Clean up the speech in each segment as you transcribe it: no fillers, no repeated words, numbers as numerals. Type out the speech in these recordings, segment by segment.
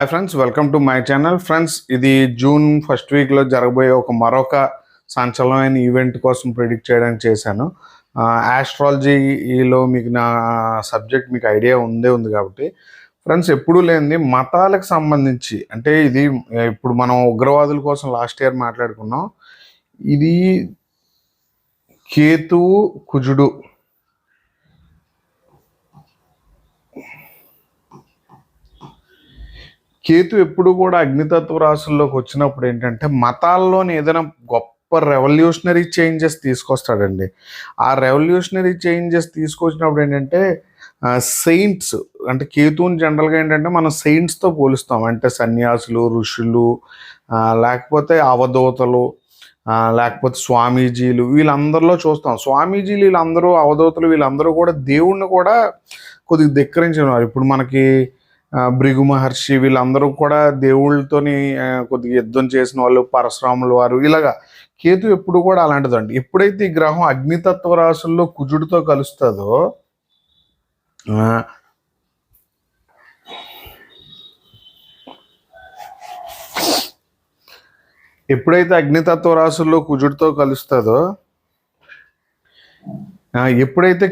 Hi friends, welcome to my channel. Friends, ఇది June first వీక్లో జరగబోయే మరొక సంచలనమైన ఈవెంట్ కోసం ప్రిడిక్ట్ చేయడానికి చేశాను. ఆస్ట్రాలజీలో మీకు నా సబ్జెక్ట్ మీకు ఐడియా ఉంది కాబట్టి ఫ్రెండ్స్, ఎప్పుడూ లేనిది మతాలకు సంబంధించి, అంటే ఇది ఇప్పుడు మనం ఉగ్రవాదుల కోసం లాస్ట్ ఇయర్ మాట్లాడుకున్నాం. ఇది కేతువు కుజుడు కేతు ఎప్పుడు కూడా అగ్నితత్వ రాశుల్లోకి వచ్చినప్పుడు ఏంటంటే మతాల్లోని ఏదైనా గొప్ప రెవల్యూషనరీ చేంజెస్ తీసుకొస్తాడండి. ఆ రెవల్యూషనరీ చేంజెస్ తీసుకొచ్చినప్పుడు ఏంటంటే సెయింట్స్, అంటే కేతువుని జనరల్గా ఏంటంటే మనం సెయింట్స్తో పోలుస్తాం. అంటే సన్యాసులు, ఋషులు, లేకపోతే అవధూతలు, లేకపోతే స్వామీజీలు, వీళ్ళందరిలో చూస్తాం. స్వామీజీలు వీళ్ళందరూ, అవధూతలు వీళ్ళందరూ కూడా దేవుణ్ణి కూడా కొద్దిగా ధిక్కరించినారు. ఇప్పుడు మనకి భృగు మహర్షి వీళ్ళందరూ కూడా దేవుళ్ళతోని కొద్దిగా యుద్ధం చేసిన వాళ్ళు, పరశురాముల వారు, ఇలాగా కేతు ఎప్పుడు కూడా అలాంటిదండి. ఎప్పుడైతే ఈ గ్రహం అగ్నితత్వ రాశుల్లో కుజుడితో కలుస్తుందో ఎప్పుడైతే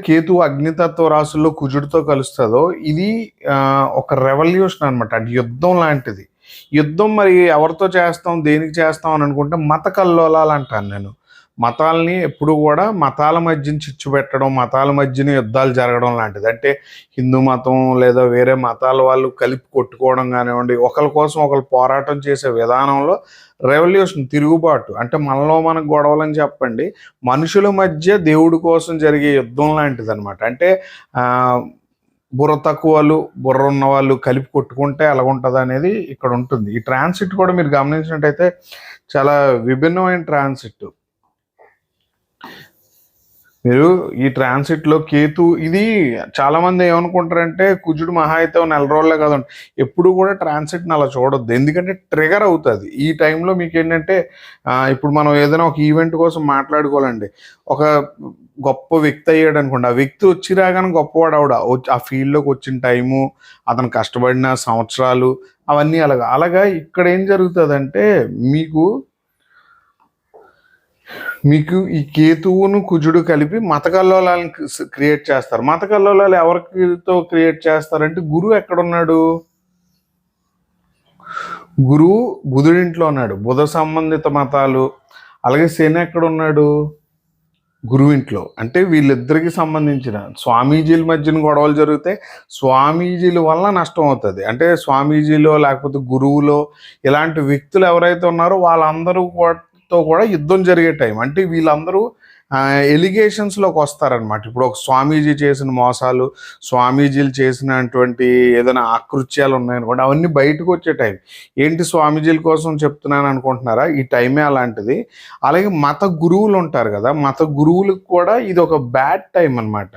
కేతు అగ్నితత్వ రాశుల్లో కుజుడితో కలుస్తుందో ఇది ఒక రెవల్యూషన్ అనమాట. అంటే యుద్ధం లాంటిది. యుద్ధం మరి ఎవరితో చేస్తాం, దేనికి చేస్తాం అని అనుకుంటే మత కల్లోలాలు అంటాను నేను. మతాలని ఎప్పుడు కూడా మతాల మధ్యన చిచ్చు పెట్టడం, మతాల మధ్యన యుద్ధాలు జరగడం లాంటిది. అంటే హిందూ మతం లేదా వేరే మతాల వాళ్ళు కలిపి కొట్టుకోవడం కానివ్వండి, ఒకరి కోసం ఒకరు పోరాటం చేసే విధానంలో రెవల్యూషన్, తిరుగుబాటు. అంటే మనలో మనకు గొడవలని చెప్పండి, మనుషుల మధ్య దేవుడి కోసం జరిగే యుద్ధం లాంటిది అనమాట. అంటే బుర్ర తక్కువలు, బుర్ర ఉన్న వాళ్ళు కలిపి కొట్టుకుంటే ఎలాగుంటుంది అనేది ఇక్కడ ఉంటుంది. ఈ ట్రాన్సిట్ కూడా మీరు గమనించినట్టయితే చాలా విభిన్నమైన ట్రాన్సిట్. మీరు ఈ ట్రాన్సిట్లో కేతు, ఇది చాలామంది ఏమనుకుంటారంటే కుజుడు మహా అయితే నెల రోజులే కదండి. ఎప్పుడు కూడా ట్రాన్సిట్ని అలా చూడొద్దు, ఎందుకంటే ట్రిగర్ అవుతుంది. ఈ టైంలో మీకు ఏంటంటే ఇప్పుడు మనం ఏదైనా ఒక ఈవెంట్ కోసం మాట్లాడుకోవాలండి. ఒక గొప్ప వ్యక్తి అయ్యాడు అనుకోండి, ఆ వ్యక్తి వచ్చి రాగానే గొప్పవాడు ఆవిడ ఆ ఫీల్డ్లోకి వచ్చిన టైము, అతను కష్టపడిన సంవత్సరాలు, అవన్నీ అలాగా ఇక్కడ ఏం జరుగుతుందంటే మీకు ఈ కేతువును కుజుడు కలిపి మత కల్లోలాలను క్రియేట్ చేస్తారు. మత కల్లోలాలు ఎవరితో క్రియేట్ చేస్తారంటే గురువు ఎక్కడున్నాడు? గురువు బుధుడింట్లో ఉన్నాడు. బుధ సంబంధిత మతాలు. అలాగే శని ఎక్కడున్నాడు? గురువింట్లో. అంటే వీళ్ళిద్దరికి సంబంధించిన స్వామీజీల మధ్యన గొడవలు జరిగితే స్వామీజీల వల్ల నష్టం అవుతుంది. అంటే స్వామీజీలో లేకపోతే గురువులో ఇలాంటి వ్యక్తులు ఎవరైతే ఉన్నారో వాళ్ళందరూ కూడా యుద్ధం జరిగే టైం. అంటే వీళ్ళందరూ ఎలిగేషన్స్లోకి వస్తారనమాట. ఇప్పుడు ఒక స్వామీజీ చేసిన మోసాలు, స్వామీజీలు చేసినటువంటి ఏదైనా ఆకృత్యాలు ఉన్నాయనుకోండి, అవన్నీ బయటకు వచ్చే టైం. ఏంటి స్వామీజీల కోసం చెప్తున్నాను అనుకుంటున్నారా? ఈ టైమే అలాంటిది. అలాగే మత గురువులు ఉంటారు కదా, మత గురువులకు కూడా ఇది ఒక బ్యాడ్ టైం అనమాట.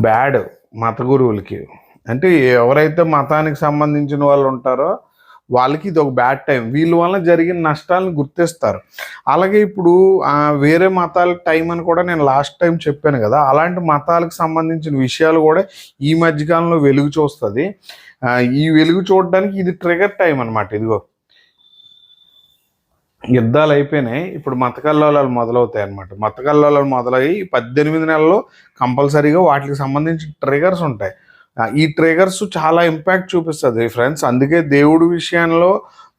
బ్యాడ్ మత గురువులకి, అంటే ఎవరైతే మతానికి సంబంధించిన వాళ్ళు ఉంటారో వాళ్ళకి ఇది ఒక బ్యాడ్ టైం. వీళ్ళ వల్ల జరిగిన నష్టాలను గుర్తిస్తారు. అలాగే ఇప్పుడు వేరే మతాల టైం అని కూడా నేను లాస్ట్ టైం చెప్పాను కదా, అలాంటి మతాలకు సంబంధించిన విషయాలు కూడా ఈ మధ్యకాలంలో వెలుగు చూస్తుంది. ఈ వెలుగు చూడడానికి ఇది ట్రిగర్ టైం అనమాట. ఇదిగో యుద్ధాలు అయిపోయినాయి, ఇప్పుడు మత కల్లోలాలు మొదలవుతాయి అనమాట. మత కల్లోలాలు మొదలయ్యి 18 నెలల్లో కంపల్సరీగా వాటికి సంబంధించిన ట్రిగర్స్ ఉంటాయి. ఈ ట్రిగర్స్ చాలా ఇంపాక్ట్ చూపిస్తుంది ఫ్రెండ్స్. అందుకే దేవుడి విషయంలో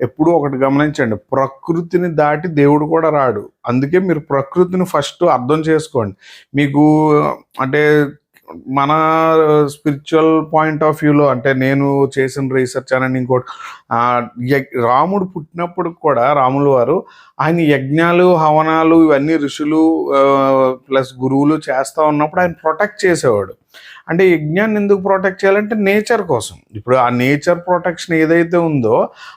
ఎప్పుడూ ఒకటి గమనించండి, ప్రకృతిని దాటి దేవుడు కూడా రాడు. అందుకే మీరు ప్రకృతిని ఫస్ట్ అర్థం చేసుకోండి. మీకు అంటే మన స్పిరిచువల్ పాయింట్ ఆఫ్ వ్యూలో, అంటే నేను చేసిన రీసెర్చ్ అని ఇంకోటి, రాముడు పుట్టినప్పుడు కూడా రాముల వారు ఆయన యజ్ఞాలు, హవనాలు ఇవన్నీ ఋషులు ప్లస్ గురువులు చేస్తూ ఉన్నప్పుడు ఆయన ప్రొటెక్ట్ చేసేవాడు. అంటే యజ్ఞాన్ని ఎందుకు ప్రొటెక్ట్ చేయాలంటే నేచర్ కోసం. ఇప్పుడు ఆ నేచర్ ప్రొటెక్షన్ ఏదైతే ఉందో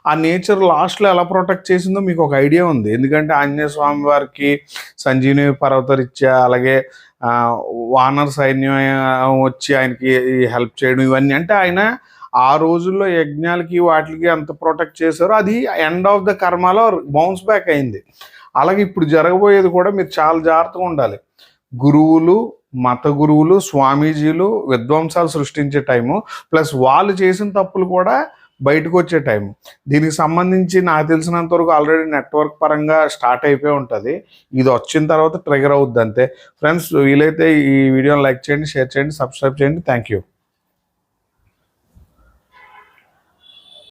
ఆ నేచర్ లాస్ట్లో ఎలా ప్రొటెక్ట్ చేసిందో మీకు ఒక ఐడియా ఉంది. ఎందుకంటే ఆంజనేయ స్వామి వారికి సంజీవని పర్వతరీత్యా, అలాగే వానర సైన్యం వచ్చి ఆయనకి హెల్ప్ చేయడం, ఇవన్నీ అంటే ఆయన ఆ రోజుల్లో యజ్ఞాలకి వాటికి ఎంత ప్రొటెక్ట్ చేశారో అది ఎండ్ ఆఫ్ ద కర్మలో బౌన్స్ బ్యాక్ అయింది. అలాగే ఇప్పుడు జరగబోయేది కూడా మీరు చాలా జాగ్రత్తగా ఉండాలి. గురువులు మత గురువులు, స్వామీజీలు విధ్వంసాలు సృష్టించే టైము, ప్లస్ వాళ్ళు చేసిన తప్పులు కూడా బయటకు వచ్చే టైం. దీనికి సంబంధించి నాకు తెలిసినంత వరకు ఆల్రెడీ నెట్వర్క్ పరంగా స్టార్ట్ అయిపోయి ఉంటుంది. ఇది వచ్చిన తర్వాత ట్రిగర్ అవుద్ది అంతే. ఫ్రెండ్స్, వీలైతే ఈ వీడియోని లైక్ చేయండి, షేర్ చేయండి, సబ్స్క్రైబ్ చేయండి. Thank you.